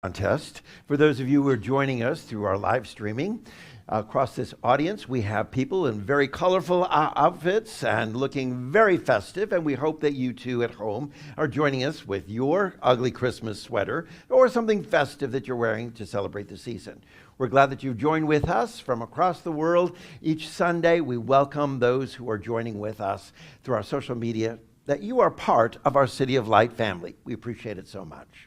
contest. For those of you who are joining us through our live streaming, across this audience, we have people in very colorful outfits and looking very festive, and we hope that you too at home are joining us with your ugly Christmas sweater or something festive that you're wearing to celebrate the season. We're glad that you've joined with us from across the world. Each Sunday, we welcome those who are joining with us through our social media, that you are part of our City of Light family. We appreciate it so much.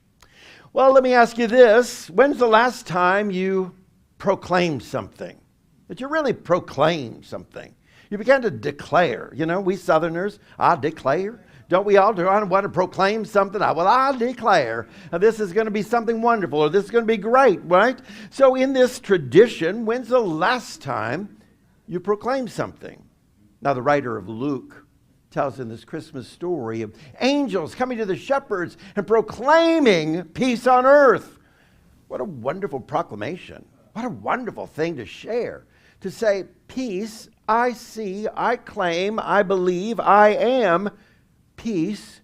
Well, let me ask you this. When's the last time you proclaimed something? That you really proclaimed something? You began to declare. You know, we Southerners, I declare. Don't we all want to proclaim something? I declare this is going to be something wonderful, or this is going to be great, right? So in this tradition, when's the last time you proclaimed something? Now, the writer of Luke tells in this Christmas story of angels coming to the shepherds and proclaiming peace on earth. What a wonderful proclamation. What a wonderful thing to share. To say, peace, I see, I claim, I believe, I am peace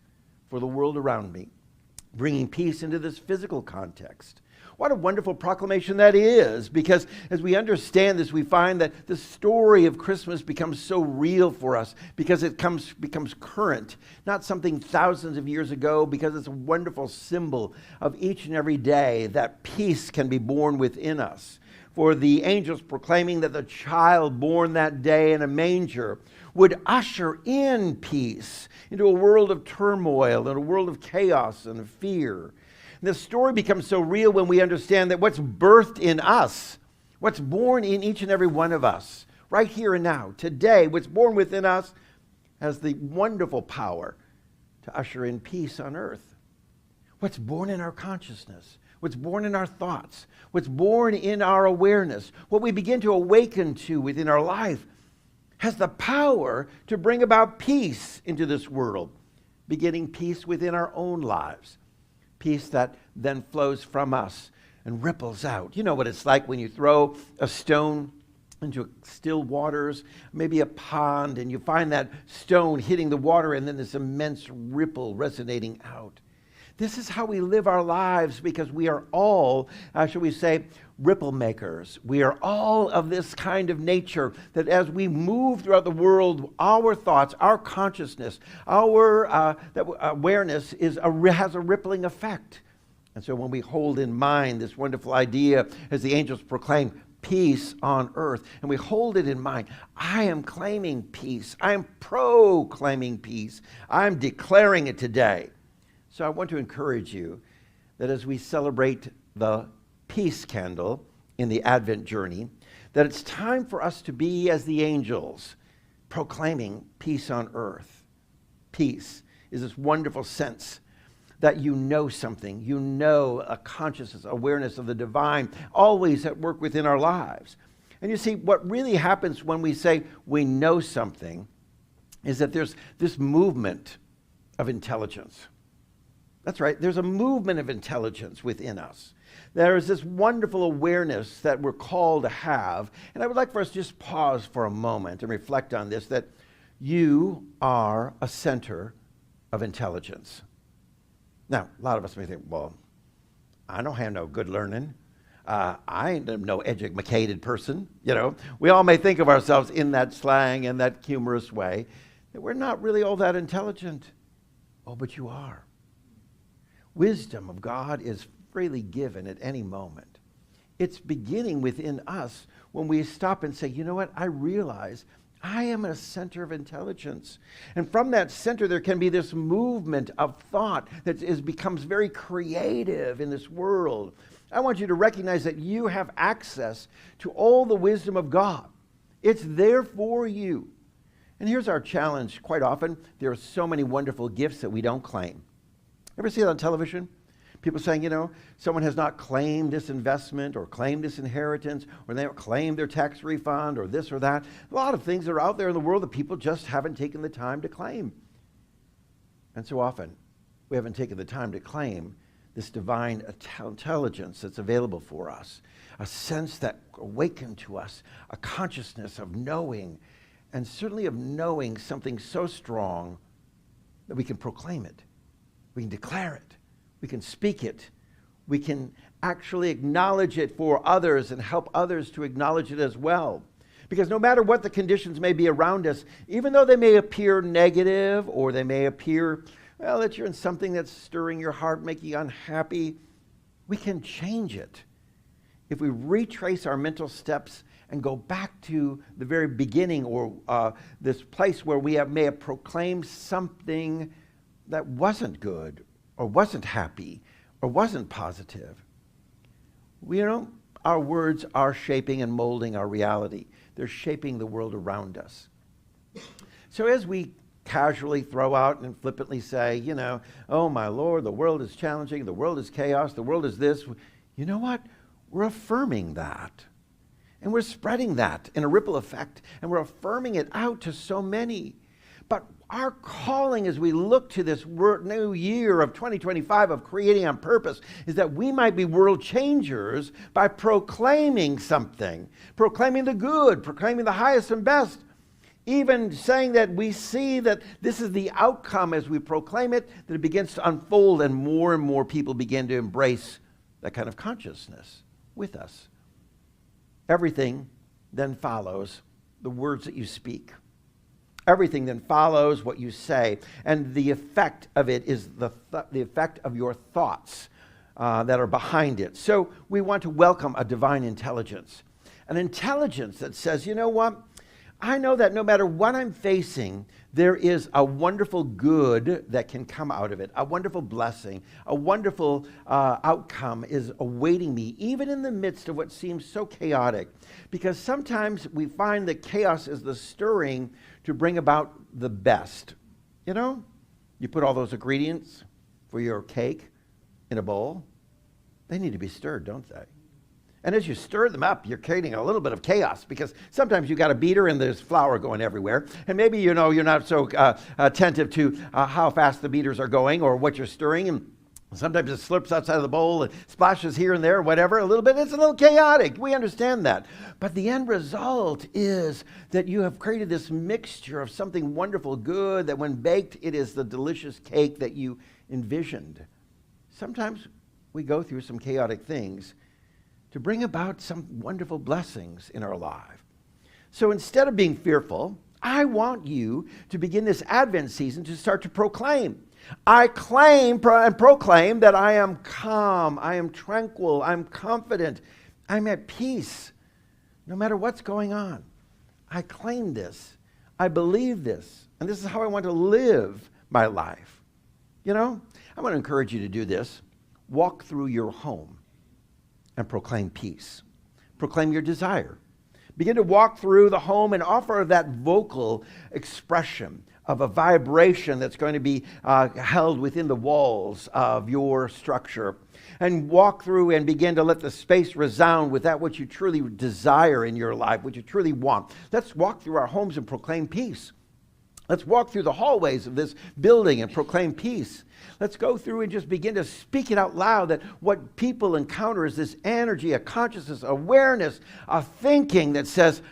for the world around me. Bringing peace into this physical context. What a wonderful proclamation that is, because as we understand this, we find that the story of Christmas becomes so real for us because it becomes current, not something thousands of years ago, because it's a wonderful symbol of each and every day that peace can be born within us. For the angels proclaiming that the child born that day in a manger would usher in peace into a world of turmoil and a world of chaos and of fear. The story becomes so real when we understand that what's birthed in us, what's born in each and every one of us, right here and now, today, what's born within us has the wonderful power to usher in peace on earth. What's born in our consciousness, what's born in our thoughts, what's born in our awareness, what we begin to awaken to within our life has the power to bring about peace into this world, beginning peace within our own lives. Peace that then flows from us and ripples out. You know what it's like when you throw a stone into still waters, maybe a pond, and you find that stone hitting the water and then this immense ripple resonating out. This is how we live our lives because we are all, shall we say, ripple makers. We are all of this kind of nature that as we move throughout the world, our thoughts, our consciousness, our awareness has a rippling effect. And so when we hold in mind this wonderful idea as the angels proclaim peace on earth, and we hold it in mind, I am claiming peace. I am proclaiming peace. I'm declaring it today. So I want to encourage you that as we celebrate the peace candle in the Advent journey, that it's time for us to be as the angels, proclaiming peace on earth. Peace is this wonderful sense that you know something, you know a consciousness, awareness of the divine, always at work within our lives. And you see, what really happens when we say we know something is that there's this movement of intelligence. That's right. There's a movement of intelligence within us. There is this wonderful awareness that we're called to have. And I would like for us to just pause for a moment and reflect on this, that you are a center of intelligence. Now, a lot of us may think, well, I don't have no good learning. I ain't no educated person. You know, we all may think of ourselves in that slang and that humorous way, that we're not really all that intelligent. Oh, but you are. Wisdom of God is freely given at any moment. It's beginning within us when we stop and say, you know what, I realize I am a center of intelligence. And from that center, there can be this movement of thought that becomes very creative in this world. I want you to recognize that you have access to all the wisdom of God. It's there for you. And here's our challenge. Quite often, there are so many wonderful gifts that we don't claim. Ever see it on television? People saying, you know, someone has not claimed this investment or claimed this inheritance, or they don't claim their tax refund or this or that. A lot of things are out there in the world that people just haven't taken the time to claim. And so often, we haven't taken the time to claim this divine intelligence that's available for us, a sense that awakened to us, a consciousness of knowing, and certainly of knowing something so strong that we can proclaim it. We can declare it. We can speak it We can actually acknowledge it for others and help others to acknowledge it as well. Because no matter what the conditions may be around us, even though they may appear negative or they may appear, well, that you're in something that's stirring your heart, making you unhappy, we can change it. If we retrace our mental steps and go back to the very beginning or this place where we may have proclaimed something that wasn't good or wasn't happy or wasn't positive. Our words are shaping and molding our reality. They're shaping the world around us. So as we casually throw out and flippantly say, oh my Lord, the world is challenging, the world is chaos, the world is this, you know what? We're affirming that. And we're spreading that in a ripple effect, and we're affirming it out to so many. But our calling as we look to this new year of 2025 of creating on purpose is that we might be world changers by proclaiming something, proclaiming the good, proclaiming the highest and best, even saying that we see that this is the outcome as we proclaim it, that it begins to unfold and more people begin to embrace that kind of consciousness with us. Everything then follows the words that you speak. Everything then follows what you say. And the effect of it is the effect of your thoughts that are behind it. So we want to welcome a divine intelligence. An intelligence that says, you know what? I know that no matter what I'm facing, there is a wonderful good that can come out of it, a wonderful blessing, a wonderful outcome is awaiting me, even in the midst of what seems so chaotic. Because sometimes we find that chaos is the stirring to bring about the best. You put all those ingredients for your cake in a bowl. They need to be stirred, don't they? And as you stir them up, you're creating a little bit of chaos because sometimes you got a beater and there's flour going everywhere. And maybe you're not so attentive to how fast the beaters are going or what you're stirring. And sometimes it slips outside of the bowl and splashes here and there, whatever, a little bit. It's a little chaotic. We understand that. But the end result is that you have created this mixture of something wonderful, good, that when baked, it is the delicious cake that you envisioned. Sometimes we go through some chaotic things to bring about some wonderful blessings in our life. So instead of being fearful, I want you to begin this Advent season to start to proclaim. I claim and proclaim that I am calm, I am tranquil, I'm confident, I'm at peace, no matter what's going on. I claim this, I believe this, and this is how I want to live my life. I want to encourage you to do this. Walk through your home and proclaim peace. Proclaim your desire. Begin to walk through the home and offer that vocal expression of a vibration that's going to be held within the walls of your structure. And walk through and begin to let the space resound with that which you truly desire in your life, what you truly want. Let's walk through our homes and proclaim peace. Let's walk through the hallways of this building and proclaim peace. Let's go through and just begin to speak it out loud that what people encounter is this energy, a consciousness, awareness, a thinking that says,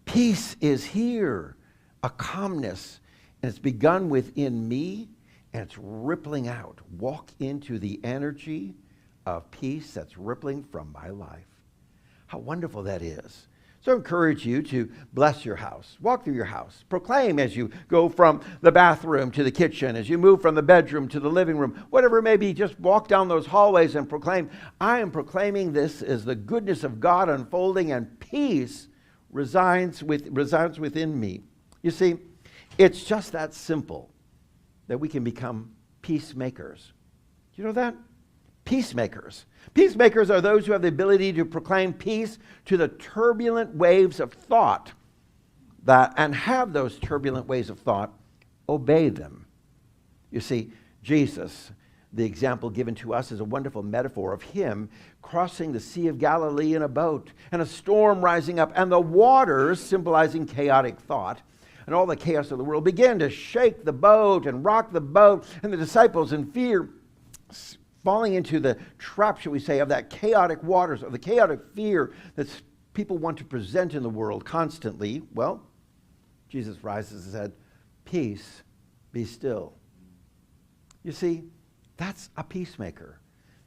peace is here, a calmness. And it's begun within me and it's rippling out. Walk into the energy of peace that's rippling from my life. How wonderful that is. So I encourage you to bless your house. Walk through your house. Proclaim as you go from the bathroom to the kitchen, as you move from the bedroom to the living room, whatever it may be, just walk down those hallways and proclaim, I am proclaiming this is the goodness of God unfolding and peace resides within me. You see, it's just that simple that we can become peacemakers. Do you know that? Peacemakers. Peacemakers are those who have the ability to proclaim peace to the turbulent waves of thought and have those turbulent waves of thought obey them. You see, Jesus, the example given to us, is a wonderful metaphor of him crossing the Sea of Galilee in a boat and a storm rising up and the waters symbolizing chaotic thought. And all the chaos of the world began to shake the boat and rock the boat, and the disciples in fear falling into the trap, shall we say, of that chaotic waters, of the chaotic fear that people want to present in the world constantly. Well, Jesus rises and said, peace, be still. You see, that's a peacemaker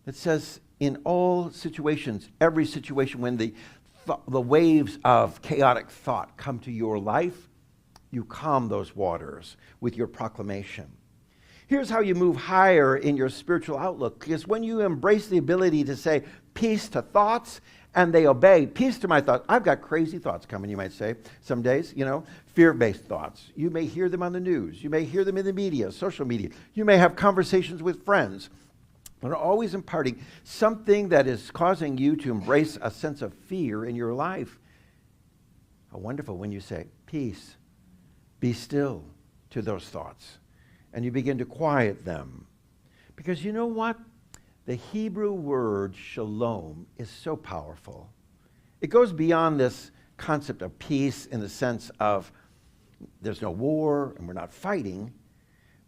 that says, in all situations, every situation, when the waves of chaotic thought come to your life, you calm those waters with your proclamation. Here's how you move higher in your spiritual outlook, because when you embrace the ability to say peace to thoughts and they obey, peace to my thoughts. I've got crazy thoughts coming, you might say, some days, fear-based thoughts. You may hear them on the news. You may hear them in the media, social media. You may have conversations with friends. But always imparting something that is causing you to embrace a sense of fear in your life. How wonderful when you say, peace, be still to those thoughts. And you begin to quiet them. Because you know what? The Hebrew word shalom is so powerful. It goes beyond this concept of peace in the sense of there's no war and we're not fighting.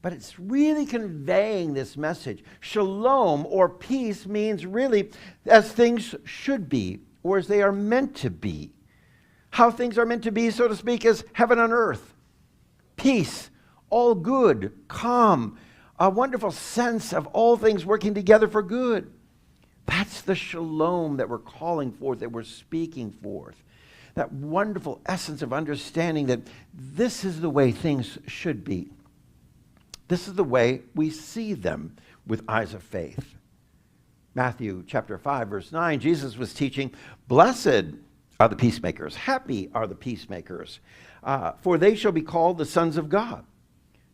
But it's really conveying this message. Shalom, or peace, means really as things should be, or as they are meant to be. How things are meant to be, so to speak, is heaven on earth. Peace, all good, calm, a wonderful sense of all things working together for good. That's the shalom that we're calling forth, that we're speaking forth. That wonderful essence of understanding that this is the way things should be. This is the way we see them with eyes of faith. Matthew chapter 5, verse 9, Jesus was teaching, blessed are the peacemakers, happy are the peacemakers, for they shall be called the sons of God.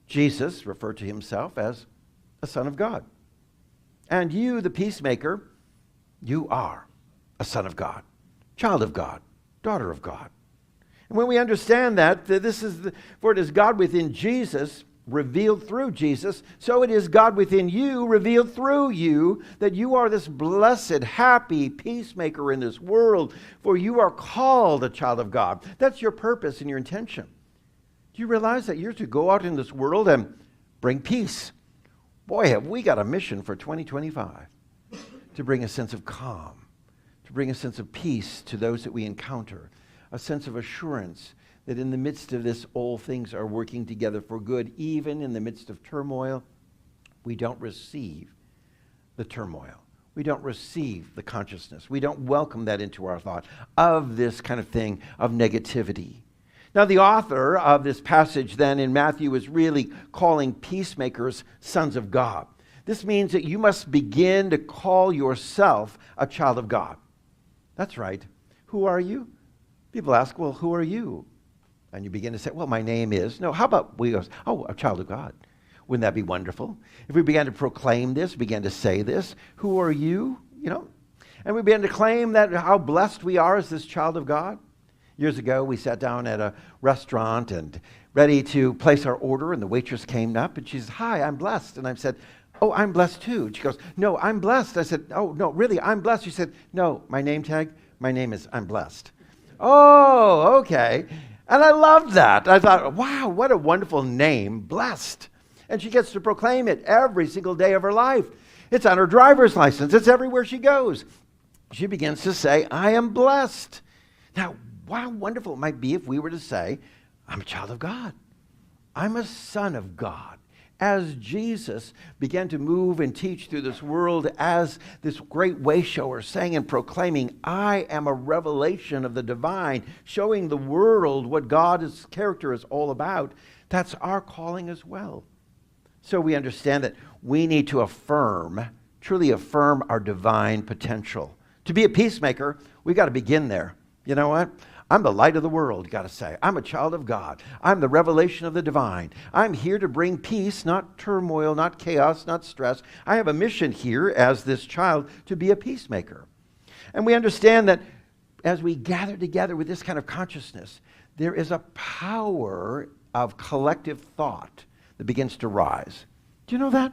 Jesus referred to himself as a son of God. And you, the peacemaker, you are a son of God, child of God, daughter of God. And when we understand that, for it is God within Jesus, revealed through Jesus, so it is God within you, revealed through you, that you are this blessed, happy peacemaker in this world, for you are called a child of God. That's your purpose and your intention. Do you realize that you're to go out in this world and bring peace? Boy, have we got a mission for 2025 to bring a sense of calm, to bring a sense of peace to those that we encounter, a sense of assurance that in the midst of this, all things are working together for good. Even in the midst of turmoil, we don't receive the turmoil. We don't receive the consciousness. We don't welcome that into our thought of this kind of thing, of negativity. Now, the author of this passage then in Matthew is really calling peacemakers sons of God. This means that you must begin to call yourself a child of God. That's right. Who are you? People ask, well, who are you? And you begin to say, well, my name is. No, how about we go, oh, a child of God. Wouldn't that be wonderful? If we began to proclaim this, began to say this, who are you? And we began to claim that how blessed we are as this child of God. Years ago, we sat down at a restaurant and ready to place our order, and the waitress came up and she said, hi, I'm blessed. And I said, oh, I'm blessed too. And she goes, no, I'm blessed. I said, oh, no, really, I'm blessed. She said, no, my name tag, my name is I'm blessed. Oh, okay. And I loved that. I thought, wow, what a wonderful name, blessed. And she gets to proclaim it every single day of her life. It's on her driver's license. It's everywhere she goes. She begins to say, I am blessed. Now, how wonderful it might be if we were to say, I'm a child of God. I'm a son of God. As Jesus began to move and teach through this world as this great way shower, saying and proclaiming, I am a revelation of the divine, showing the world what God's character is all about, that's our calling as well. So we understand that we need to truly affirm our divine potential. To be a peacemaker, we got to begin there. You know what? I'm the light of the world, got to say. I'm a child of God. I'm the revelation of the divine. I'm here to bring peace, not turmoil, not chaos, not stress. I have a mission here as this child to be a peacemaker. And we understand that as we gather together with this kind of consciousness, there is a power of collective thought that begins to rise. Do you know that?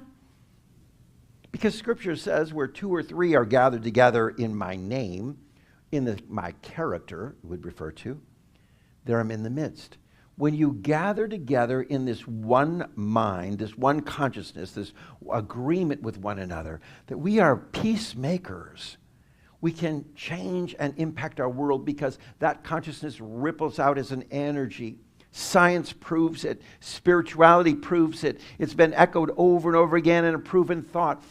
Because Scripture says where 2 or 3 are gathered together in my name, my character would refer to, there I'm in the midst. When you gather together in this one mind, this one consciousness, this agreement with one another, that we are peacemakers, we can change and impact our world because that consciousness ripples out as an energy. Science proves it. Spirituality proves it. It's been echoed over and over again in a proven thought.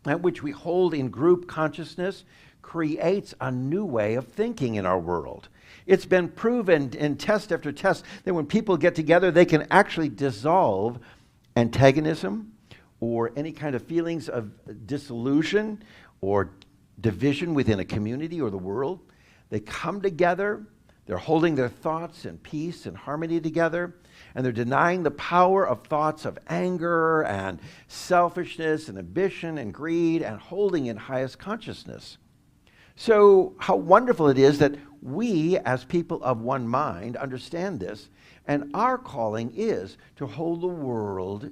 that which we hold in group consciousness creates a new way of thinking in our world. It's been proven in test after test that when people get together, they can actually dissolve antagonism or any kind of feelings of disillusion or division within a community or the world. They come together, they're holding their thoughts in peace and harmony together, and they're denying the power of thoughts of anger and selfishness and ambition and greed and holding in highest consciousness. So how wonderful it is that we, as people of one mind, understand this, and our calling is to hold the world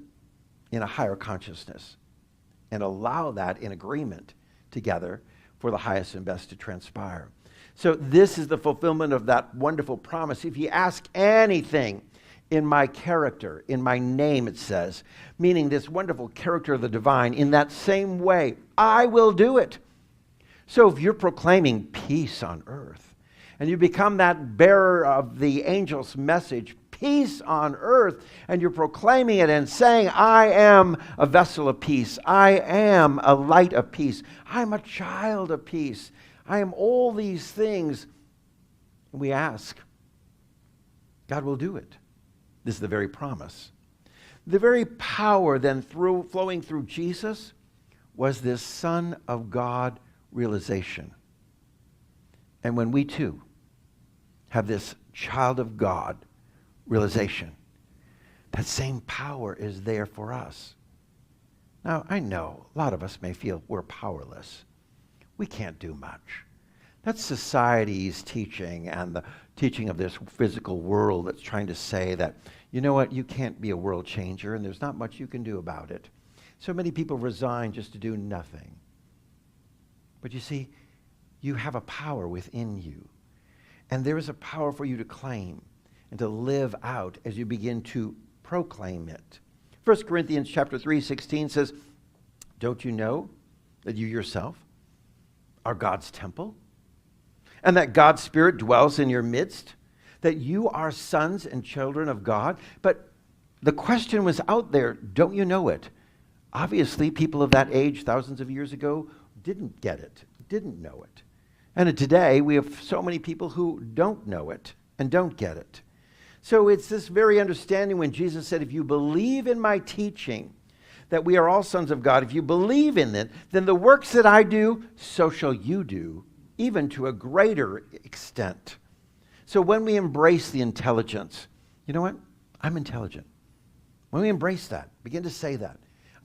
in a higher consciousness and allow that in agreement together for the highest and best to transpire. So this is the fulfillment of that wonderful promise. If you ask anything in my character, in my name, it says, meaning this wonderful character of the divine, in that same way, I will do it. So if you're proclaiming peace on earth, and you become that bearer of the angel's message, peace on earth, and you're proclaiming it and saying, I am a vessel of peace, I am a light of peace, I'm a child of peace, I am all these things, we ask, God will do it. This is the very promise. The very power then flowing through Jesus was this Son of God realization. And when we too have this child of God realization, that same power is there for us. Now, I know a lot of us may feel we're powerless. We can't do much. That's society's teaching and the teaching of this physical world that's trying to say that, you know what, you can't be a world changer and there's not much you can do about it. So many people resign just to do nothing. But you see, you have a power within you. And there is a power for you to claim and to live out as you begin to proclaim it. 1 Corinthians chapter 3:16 says, don't you know that you yourself are God's temple? And that God's Spirit dwells in your midst? That you are sons and children of God? But the question was out there, don't you know it? Obviously, people of that age, thousands of years ago, didn't get it, didn't know it. And today, we have so many people who don't know it and don't get it. So it's this very understanding when Jesus said, if you believe in my teaching, that we are all sons of God, if you believe in it, then the works that I do, so shall you do, even to a greater extent. So when we embrace the intelligence, you know what? I'm intelligent. When we embrace that, begin to say that,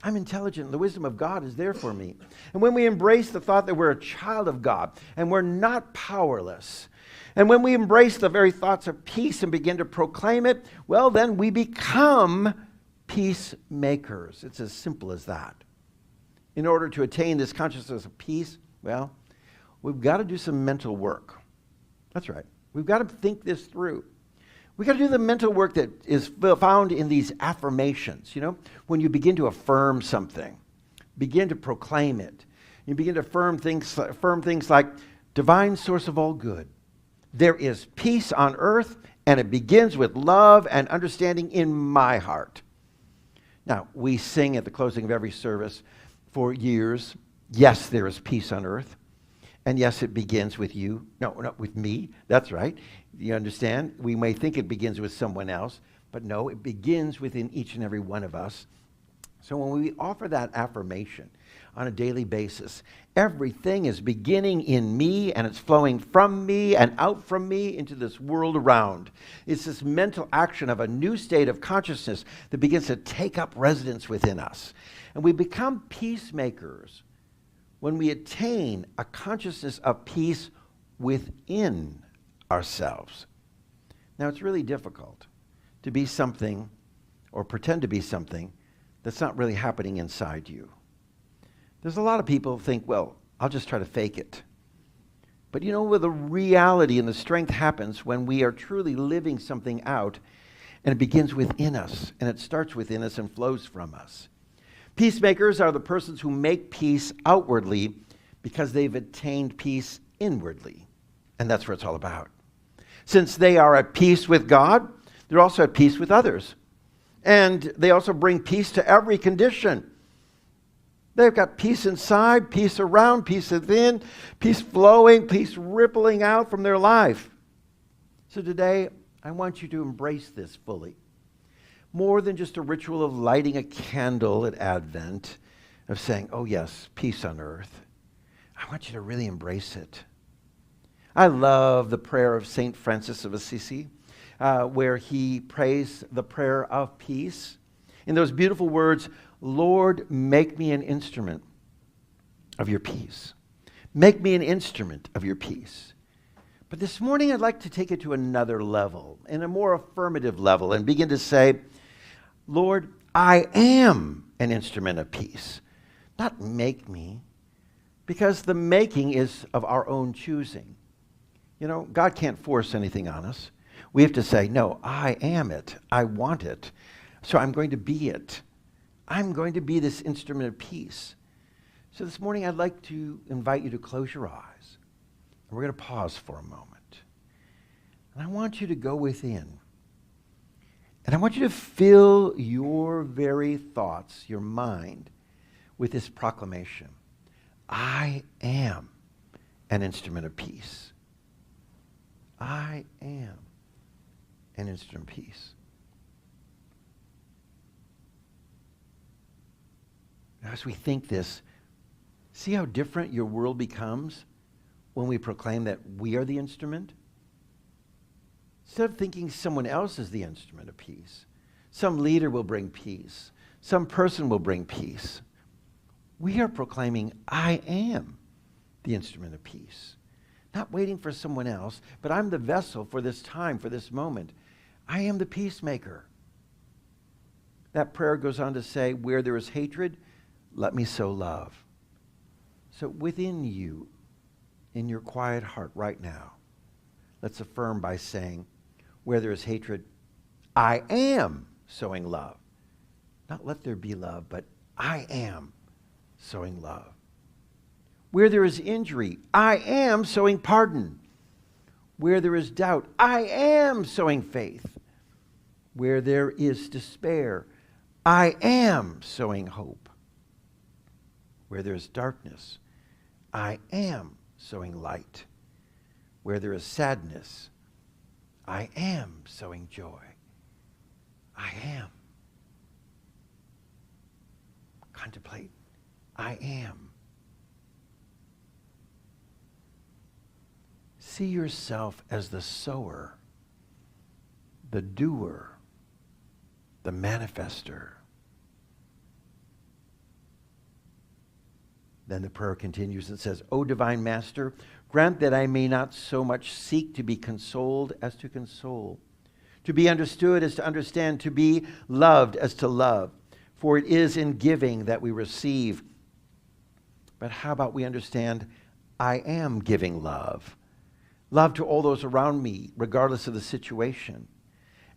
I'm intelligent. The wisdom of God is there for me. And when we embrace the thought that we're a child of God and we're not powerless, and when we embrace the very thoughts of peace and begin to proclaim it, well, then we become peacemakers. It's as simple as that. In order to attain this consciousness of peace, well, we've got to do some mental work. That's right. We've got to think this through. We've got to do the mental work that is found in these affirmations. You know, when you begin to affirm something, begin to proclaim it. You begin to affirm things like divine source of all good. There is peace on earth, and it begins with love and understanding in my heart. Now, we sing at the closing of every service for years, yes, there is peace on earth. And yes, it begins with you. No, not with me. That's right. You understand? We may think it begins with someone else, but no, it begins within each and every one of us. So when we offer that affirmation on a daily basis, everything is beginning in me and it's flowing from me and out from me into this world around. It's this mental action of a new state of consciousness that begins to take up residence within us. And we become peacemakers when we attain a consciousness of peace within ourselves. Now, it's really difficult to be something or pretend to be something that's not really happening inside you. There's a lot of people who think, well, I'll just try to fake it. But you know where the reality and the strength happens when we are truly living something out, and it begins within us, and it starts within us and flows from us. Peacemakers are the persons who make peace outwardly because they've attained peace inwardly. And that's what it's all about. Since they are at peace with God, they're also at peace with others. And they also bring peace to every condition. They've got peace inside, peace around, peace within, peace flowing, peace rippling out from their life. So today, I want you to embrace this fully. More than just a ritual of lighting a candle at Advent, of saying, oh yes, peace on earth. I want you to really embrace it. I love the prayer of St. Francis of Assisi, where he prays the prayer of peace. In those beautiful words, Lord, make me an instrument of your peace. Make me an instrument of your peace. But this morning I'd like to take it to another level, in a more affirmative level, and begin to say, Lord, I am an instrument of peace. Not make me, because the making is of our own choosing. You know, God can't force anything on us. We have to say, no, I am it. I want it. So I'm going to be it. I'm going to be this instrument of peace. So this morning I'd like to invite you to close your eyes. And we're going to pause for a moment. And I want you to go within. And I want you to fill your very thoughts, your mind, with this proclamation. I am an instrument of peace. I am an instrument of peace. Now, as we think this, see how different your world becomes when we proclaim that we are the instrument? Instead of thinking someone else is the instrument of peace, some leader will bring peace, some person will bring peace. We are proclaiming, I am the instrument of peace. Not waiting for someone else, but I'm the vessel for this time, for this moment. I am the peacemaker. That prayer goes on to say, where there is hatred, let me sow love. So within you, in your quiet heart right now, let's affirm by saying, where there is hatred, I am sowing love. Not let there be love, but I am sowing love. Where there is injury, I am sowing pardon. Where there is doubt, I am sowing faith. Where there is despair, I am sowing hope. Where there is darkness, I am sowing light. Where there is sadness, I am sowing joy. I am. Contemplate. I am. See yourself as the sower, the doer, the manifester. Then the prayer continues and says, O divine Master, grant that I may not so much seek to be consoled as to console, to be understood as to understand, to be loved as to love. For it is in giving that we receive. But how about we understand, I am giving love. Love to all those around me, regardless of the situation.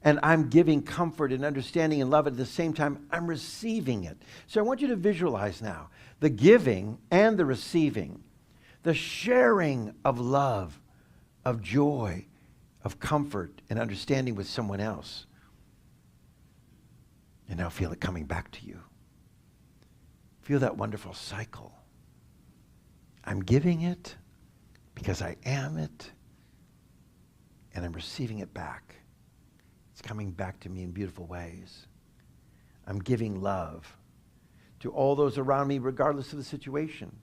And I'm giving comfort and understanding and love at the same time. I'm receiving it. So I want you to visualize now the giving and the receiving, the sharing of love, of joy, of comfort and understanding with someone else. And now feel it coming back to you. Feel that wonderful cycle. I'm giving it because I am it, and I'm receiving it back. It's coming back to me in beautiful ways. I'm giving love to all those around me, regardless of the situation.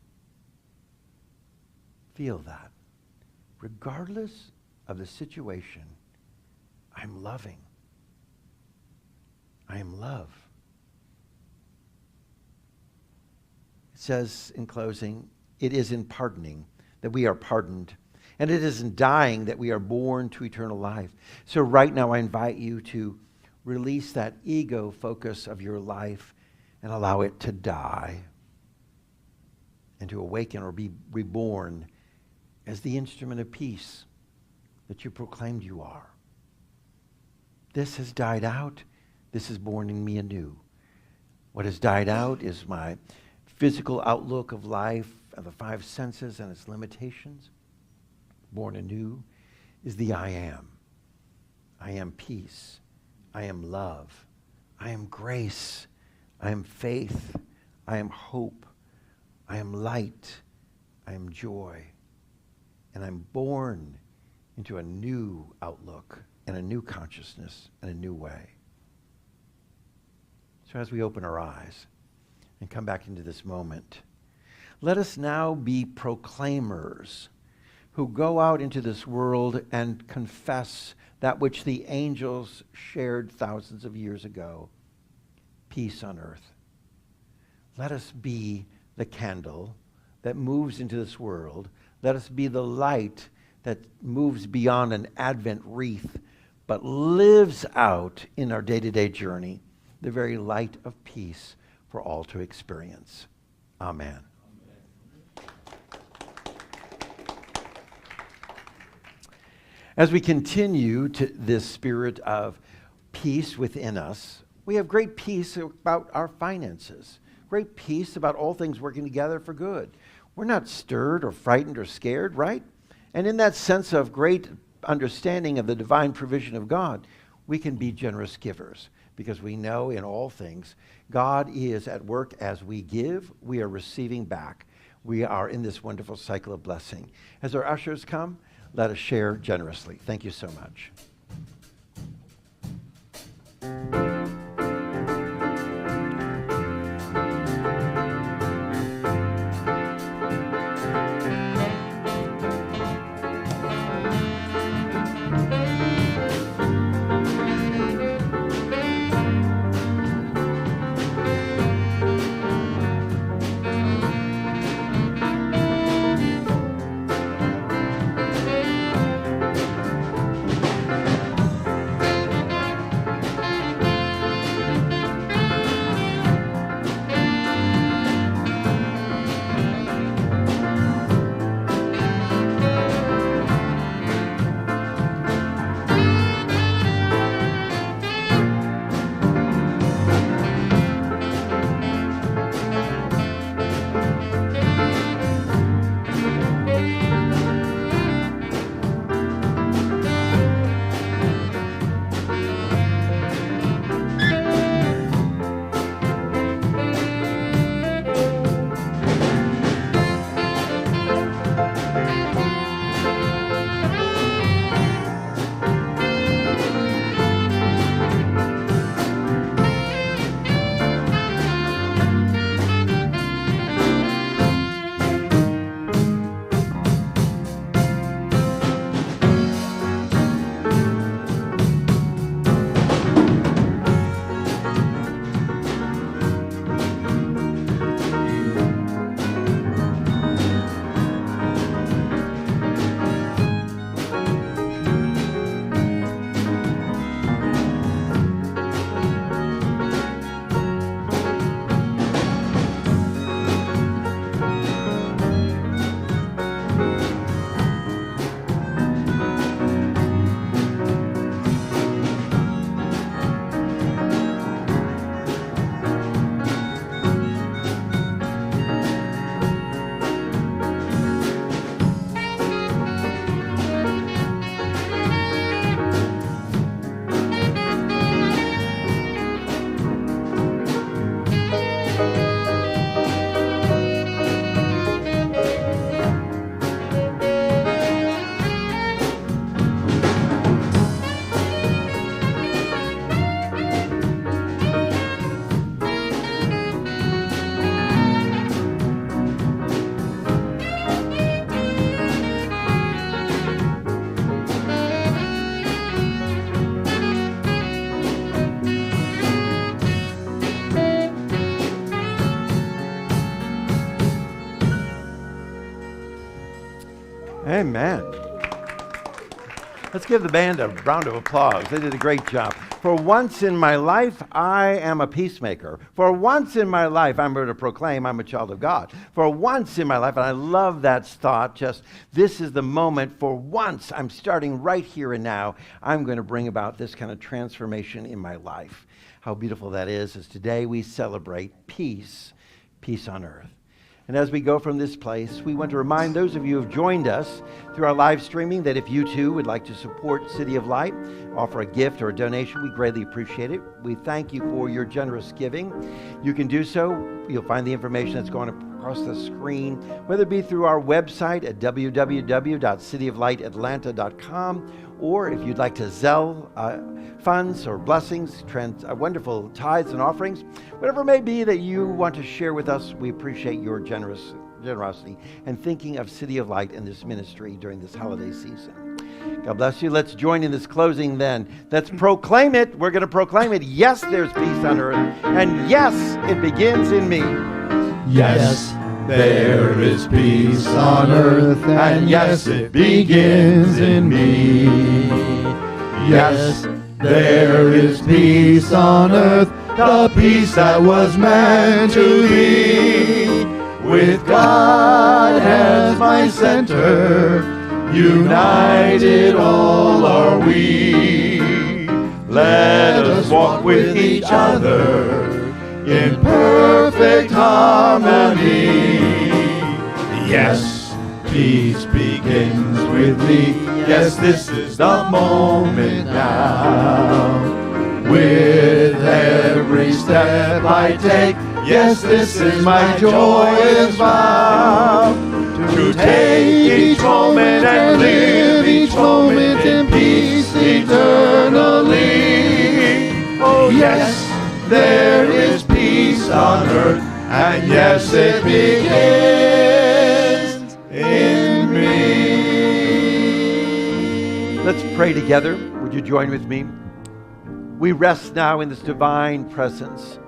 Feel that. Regardless of the situation, I'm loving. I am love. It says in closing, it is in pardoning that we are pardoned. And it is in dying that we are born to eternal life. So right now I invite you to release that ego focus of your life and allow it to die and to awaken or be reborn as the instrument of peace that you proclaimed you are. This has died out. This is born in me anew. What has died out is my physical outlook of life, of the five senses and its limitations. Born anew is the I am. I am peace. I am love. I am grace. I am faith. I am hope. I am light, I am joy, and I'm born into a new outlook and a new consciousness and a new way. So as we open our eyes and come back into this moment, let us now be proclaimers who go out into this world and confess that which the angels shared thousands of years ago, peace on earth. Let us be the candle that moves into this world. Let us be the light that moves beyond an Advent wreath, but lives out in our day-to-day journey, the very light of peace for all to experience. Amen. As we continue to this spirit of peace within us, we have great peace about our finances, great peace about all things working together for good. We're not stirred or frightened or scared, right? And in that sense of great understanding of the divine provision of God, we can be generous givers because we know in all things God is at work. As we give, we are receiving back. We are in this wonderful cycle of blessing. As our ushers come, let us share generously. Thank you so much. Amen. Let's give the band a round of applause. They did a great job. For once in my life, I am a peacemaker. For once in my life, I'm going to proclaim I'm a child of God. For once in my life, and I love that thought, just this is the moment. For once, I'm starting right here and now. I'm going to bring about this kind of transformation in my life. How beautiful that is today we celebrate peace, peace on earth. And as we go from this place, we want to remind those of you who have joined us through our live streaming that if you too would like to support City of Light, offer a gift or a donation, we greatly appreciate it. We thank you for your generous giving. You can do so. You'll find the information that's going across the screen, whether it be through our website at www.cityoflightAtlanta.com, or if you'd like to Zelle funds or blessings, wonderful tithes and offerings, whatever it may be that you want to share with us, we appreciate your generosity and thinking of City of Light and this ministry during this holiday season. God bless you. Let's join in this closing then. Let's proclaim it. We're going to proclaim it. Yes, there's peace on earth. And yes, it begins in me. Yes, there is peace on earth. And yes, it begins in me. Yes, there is peace on earth. The peace that was meant to be. With God as my center, united all are we. Let us walk with each other in perfect harmony. Yes, peace begins with me. Yes, this is the moment now. With every step I take, yes, this is my joyous vow. To take each moment and live each moment in peace eternally. Oh yes, there is peace on earth, and yes, it begins in me. Let's pray together. Would you join with me? We rest now in this divine presence,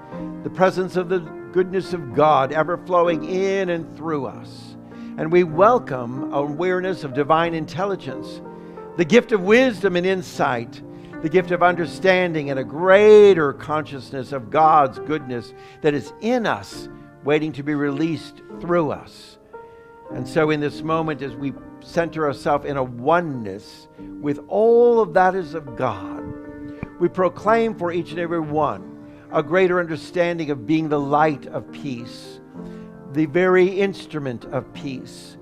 the presence of the goodness of God ever flowing in and through us. And we welcome awareness of divine intelligence, the gift of wisdom and insight, the gift of understanding and a greater consciousness of God's goodness that is in us, waiting to be released through us. And so in this moment, as we center ourselves in a oneness with all of that is of God, we proclaim for each and every one a greater understanding of being the light of peace, the very instrument of peace,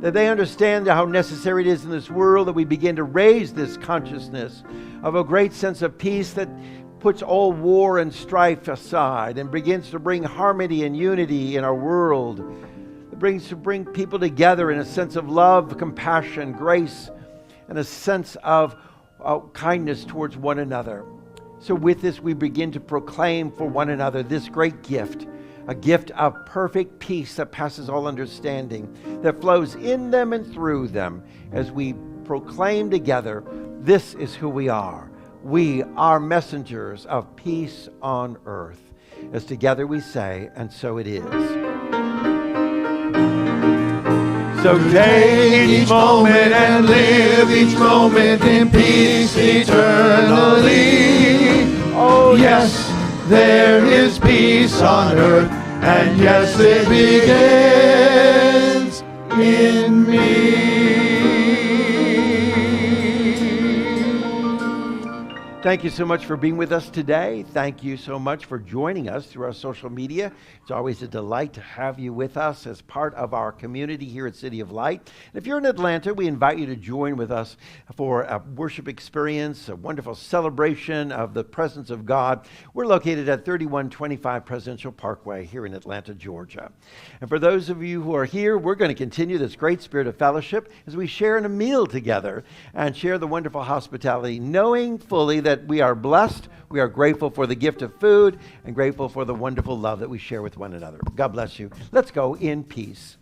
that they understand how necessary it is in this world that we begin to raise this consciousness of a great sense of peace that puts all war and strife aside and begins to bring harmony and unity in our world. It brings to bring people together in a sense of love, compassion, grace, and a sense of kindness towards one another. So with this, we begin to proclaim for one another this great gift, a gift of perfect peace that passes all understanding, that flows in them and through them as we proclaim together, this is who we are. We are messengers of peace on earth. As together we say, and so it is. So take each moment and live each moment in peace eternally. Oh yes, there is peace on earth, and yes, it begins in me. Thank you so much for being with us today. Thank you so much for joining us through our social media. It's always a delight to have you with us as part of our community here at City of Light. And if you're in Atlanta, we invite you to join with us for a worship experience, a wonderful celebration of the presence of God. We're located at 3125 Presidential Parkway here in Atlanta, Georgia. And for those of you who are here, we're going to continue this great spirit of fellowship as we share in a meal together and share the wonderful hospitality, knowing fully that we are blessed, we are grateful for the gift of food, and grateful for the wonderful love that we share with one another. God bless you. Let's go in peace.